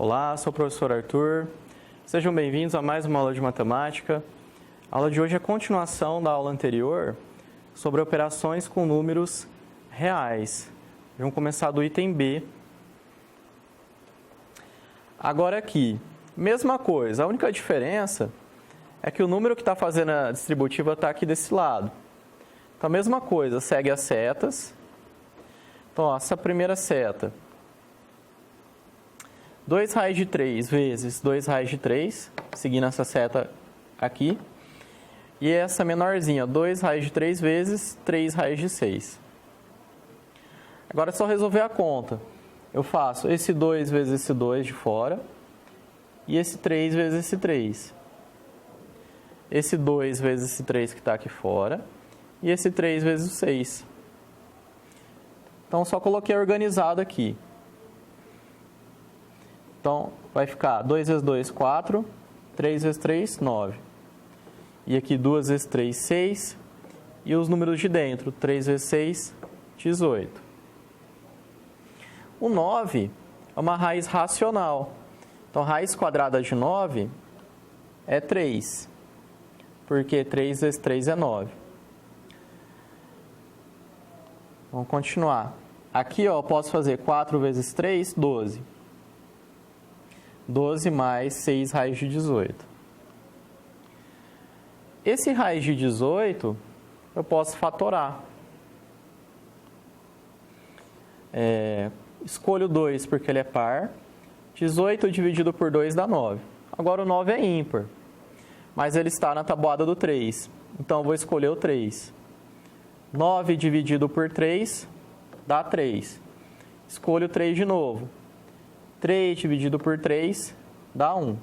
Olá, sou o professor Arthur. Sejam bem-vindos a mais uma aula de matemática. A aula de hoje é a continuação da aula anterior sobre operações com números reais. Vamos começar do item B. Agora aqui, mesma coisa, a única diferença é que o número que está fazendo a distributiva está aqui desse lado. Então, a mesma coisa, segue as setas. Então, ó, essa primeira seta, 2 raiz de 3 vezes 2 raiz de 3, seguindo essa seta aqui. E essa menorzinha, 2 raiz de 3 vezes 3 raiz de 6. Agora é só resolver a conta. Eu faço esse 2 vezes esse 2 de fora e esse 3 vezes esse 3. Esse 2 vezes esse 3 que está aqui fora e esse 3 vezes o 6. Então, só coloquei organizado aqui. Então, vai ficar 2 vezes 2, 4, 3 vezes 3, 9. E aqui 2 vezes 3, 6. E os números de dentro, 3 vezes 6, 18. O 9 é uma raiz racional. Então, raiz quadrada de 9 é 3. Porque 3 vezes 3 é 9. Vamos continuar. Aqui, ó, eu posso fazer 4 vezes 3, 12. 12 mais 6 raiz de 18. Esse raiz de 18, eu posso fatorar. Escolho 2 porque ele é par. 18 dividido por 2 dá 9. Agora o 9 é ímpar, mas ele está na tabuada do 3. Então, eu vou escolher o 3. 9 dividido por 3 dá 3. Escolho 3 de novo. 3 dividido por 3 dá 1.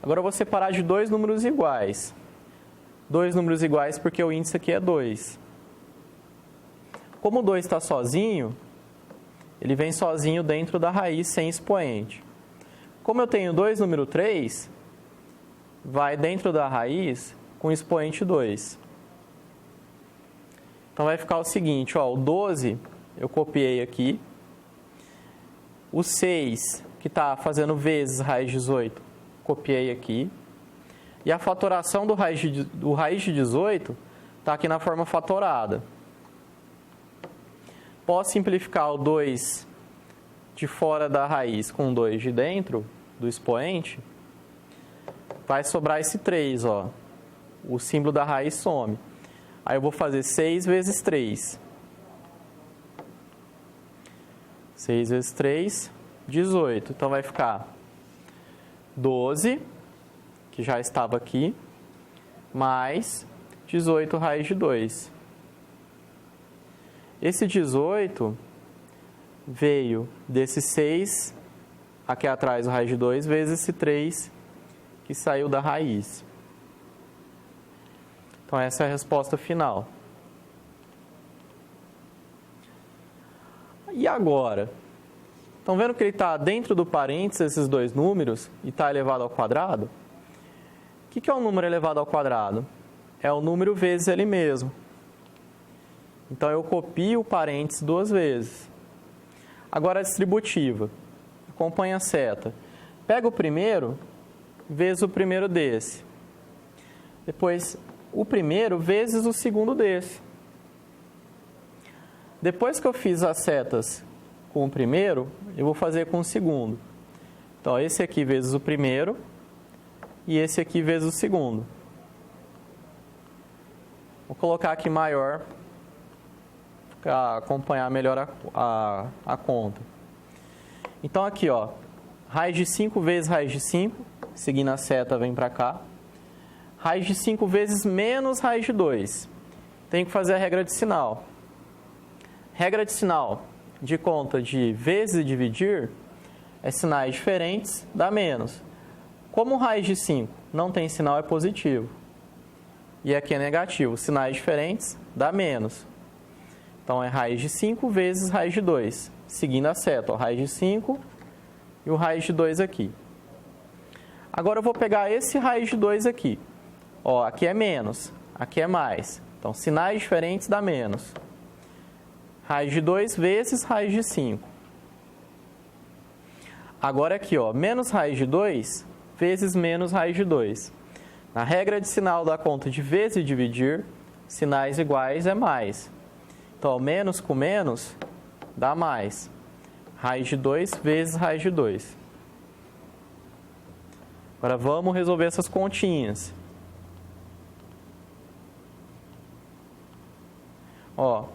Agora eu vou separar de dois números iguais. Dois números iguais porque o índice aqui é 2. Como o 2 está sozinho, ele vem sozinho dentro da raiz sem expoente. Como eu tenho 2 número 3, vai dentro da raiz com expoente 2. Então vai ficar o seguinte, ó, o 12 eu copiei aqui. O 6, que está fazendo vezes raiz de 18, copiei aqui. E a fatoração do raiz de 18 está aqui na forma fatorada. Posso simplificar o 2 de fora da raiz com o 2 de dentro do expoente. Vai sobrar esse 3, ó. O símbolo da raiz some. Aí eu vou fazer 6 vezes 3. 6 vezes 3, 18. Então, vai ficar 12, que já estava aqui, mais 18 raiz de 2. Esse 18 veio desse 6, aqui atrás o raiz de 2, vezes esse 3 que saiu da raiz. Então, essa é a resposta final. E agora? Estão vendo que ele está dentro do parênteses, esses dois números, e está elevado ao quadrado? O que é um número elevado ao quadrado? É o número vezes ele mesmo. Então, eu copio o parênteses duas vezes. Agora, a distributiva. Acompanha a seta. Pega o primeiro, vezes o primeiro desse. Depois, o primeiro vezes o segundo desse. Depois que eu fiz as setas com o primeiro, eu vou fazer com o segundo. Então, esse aqui vezes o primeiro e esse aqui vezes o segundo. Vou colocar aqui maior para acompanhar melhor a conta. Então, aqui, ó, raiz de 5 vezes raiz de 5, seguindo a seta, vem para cá. Raiz de 5 vezes menos raiz de 2. Tem que fazer a regra de sinal. Regra de sinal de conta de vezes e dividir é sinais diferentes, dá menos. Como raiz de 5 não tem sinal, é positivo. E aqui é negativo. Sinais diferentes, dá menos. Então, é raiz de 5 vezes raiz de 2. Seguindo a seta, ó, raiz de 5 e o raiz de 2 aqui. Agora, eu vou pegar esse raiz de 2 aqui. Ó, aqui é menos, aqui é mais. Então, sinais diferentes dá menos. Raiz de 2 vezes raiz de 5. Agora aqui, ó, menos raiz de 2 vezes menos raiz de 2. Na regra de sinal da conta de vezes e dividir, sinais iguais é mais. Então, menos com menos dá mais. Raiz de 2 vezes raiz de 2. Agora vamos resolver essas continhas. Ó,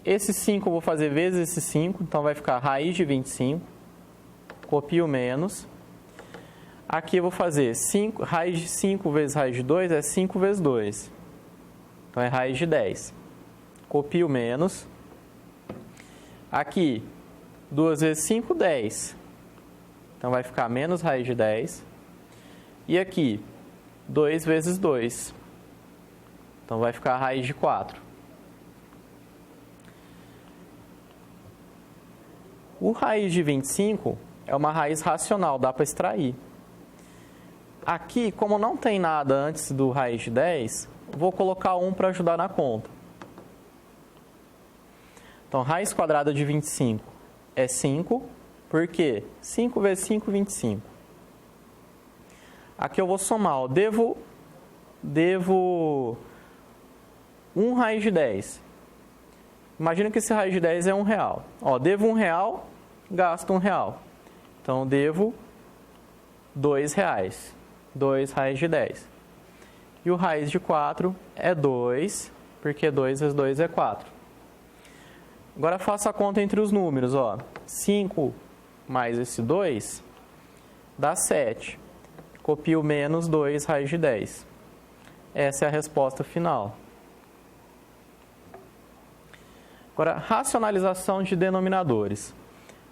esse 5 eu vou fazer vezes esse 5, então vai ficar raiz de 25. Copio menos. Aqui eu vou fazer raiz de 5 vezes raiz de 2 é 5 vezes 2. Então é raiz de 10. Copio menos. Aqui, 2 vezes 5, 10. Então vai ficar menos raiz de 10. E aqui, 2 vezes 2. Então vai ficar raiz de 4. O raiz de 25 é uma raiz racional, dá para extrair. Aqui, como não tem nada antes do raiz de 10, vou colocar 1 para ajudar na conta. Então, raiz quadrada de 25 é 5, por quê? 5 vezes 5, 25. Aqui eu vou somar, ó, devo 1 raiz de 10. Imagina que esse raiz de 10 é R$1. Ó, devo R$1, gasto R$1. Então, devo R$2. 2 raiz de 10. E o raiz de 4 é 2, porque 2 vezes 2 é 4. Agora faça a conta entre os números, ó. 5 mais esse 2 dá 7. Copio menos 2 raiz de 10. Essa é a resposta final. Agora, racionalização de denominadores.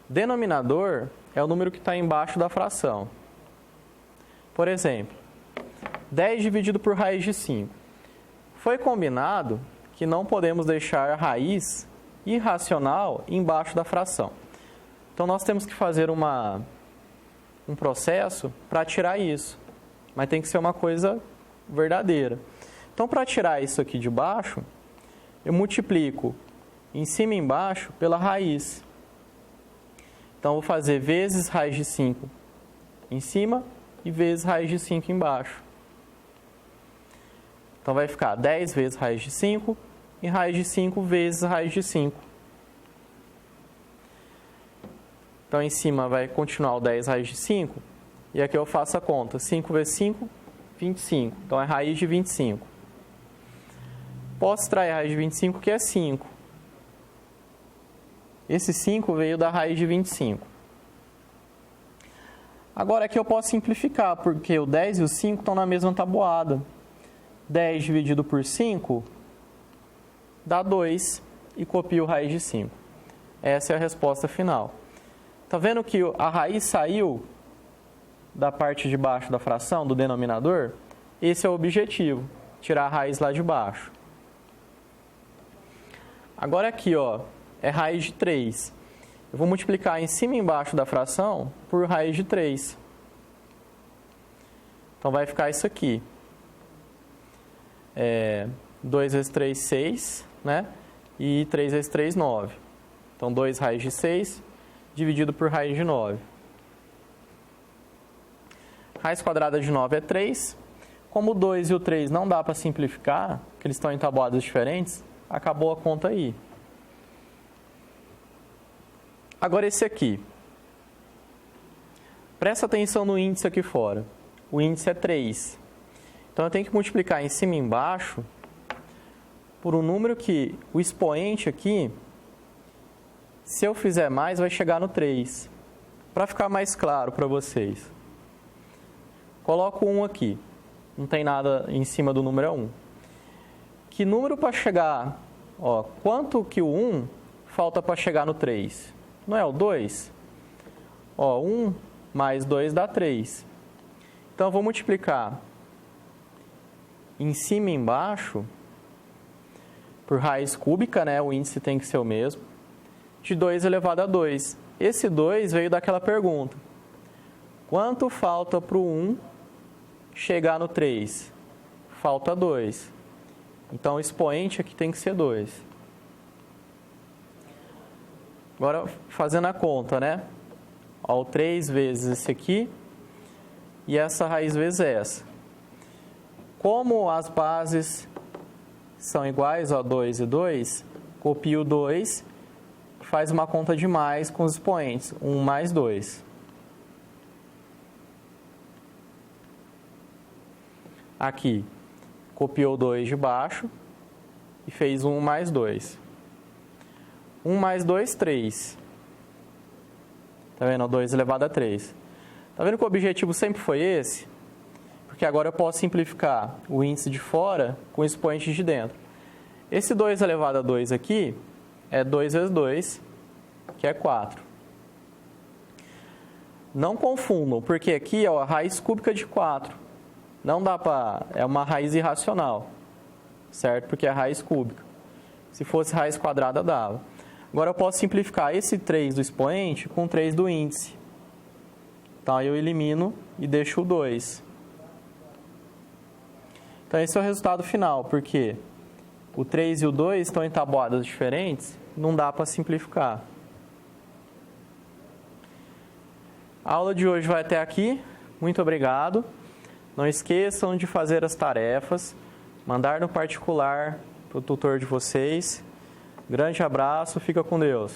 Denominador é o número que está embaixo da fração. Por exemplo, 10 dividido por raiz de 5. Foi combinado que não podemos deixar a raiz irracional embaixo da fração. Então, nós temos que fazer um processo para tirar isso. Mas tem que ser uma coisa verdadeira. Então, para tirar isso aqui de baixo, eu multiplico em cima e embaixo pela raiz. Então, eu vou fazer vezes raiz de 5 em cima e vezes raiz de 5 embaixo. Então, vai ficar 10 vezes raiz de 5 e raiz de 5 vezes raiz de 5. Então, em cima vai continuar o 10 raiz de 5. E aqui eu faço a conta. 5 vezes 5, 25. Então, é raiz de 25. Posso extrair a raiz de 25, que é 5. Esse 5 veio da raiz de 25. Agora aqui eu posso simplificar, porque o 10 e o 5 estão na mesma tabuada. 10 dividido por 5 dá 2 e copio raiz de 5. Essa é a resposta final. Está vendo que a raiz saiu da parte de baixo da fração, do denominador? Esse é o objetivo, tirar a raiz lá de baixo. Agora aqui, ó, é raiz de 3. Eu vou multiplicar em cima e embaixo da fração por raiz de 3. Então, vai ficar isso aqui. 2 vezes 3, 6, né? E 3 vezes 3, 9. Então, 2 raiz de 6 dividido por raiz de 9. Raiz quadrada de 9 é 3. Como o 2 e o 3 não dá para simplificar, porque eles estão em tabuadas diferentes, acabou a conta aí. Agora esse aqui. Presta atenção no índice aqui fora. O índice é 3. Então eu tenho que multiplicar em cima e embaixo por um número que o expoente aqui, se eu fizer mais, vai chegar no 3. Para ficar mais claro para vocês. Coloco 1 aqui. Não tem nada em cima do número, é 1. Que número para chegar... Ó, quanto que o 1 falta para chegar no 3? Não é o 2? Ó, 1 mais 2 dá 3. Então, eu vou multiplicar em cima e embaixo por raiz cúbica, né? O índice tem que ser o mesmo. De 2 elevado a 2. Esse 2 veio daquela pergunta. Quanto falta para o 1 chegar no 3? Falta 2. Então, o expoente aqui tem que ser 2. Agora, fazendo a conta, né? Ó, o 3 vezes esse aqui e essa raiz vezes essa. Como as bases são iguais, ó, 2 e 2, copia o 2, faz uma conta de mais com os expoentes, 1 mais 2. Aqui, copiou 2 de baixo e fez 1 mais 2. 1 mais 2, 3. Tá vendo? 2 elevado a 3. Tá vendo que o objetivo sempre foi esse? Porque agora eu posso simplificar o índice de fora com o expoente de dentro. Esse 2 elevado a 2 aqui é 2 vezes 2, que é 4. Não confundam, porque aqui é a raiz cúbica de 4. Não dá para... é uma raiz irracional, certo? Porque é raiz cúbica. Se fosse raiz quadrada, dava. Agora eu posso simplificar esse 3 do expoente com 3 do índice. Então eu elimino e deixo o 2. Então esse é o resultado final, porque o 3 e o 2 estão em tabuadas diferentes, não dá para simplificar. A aula de hoje vai até aqui. Muito obrigado. Não esqueçam de fazer as tarefas, mandar no particular para o tutor de vocês. Grande abraço, fica com Deus.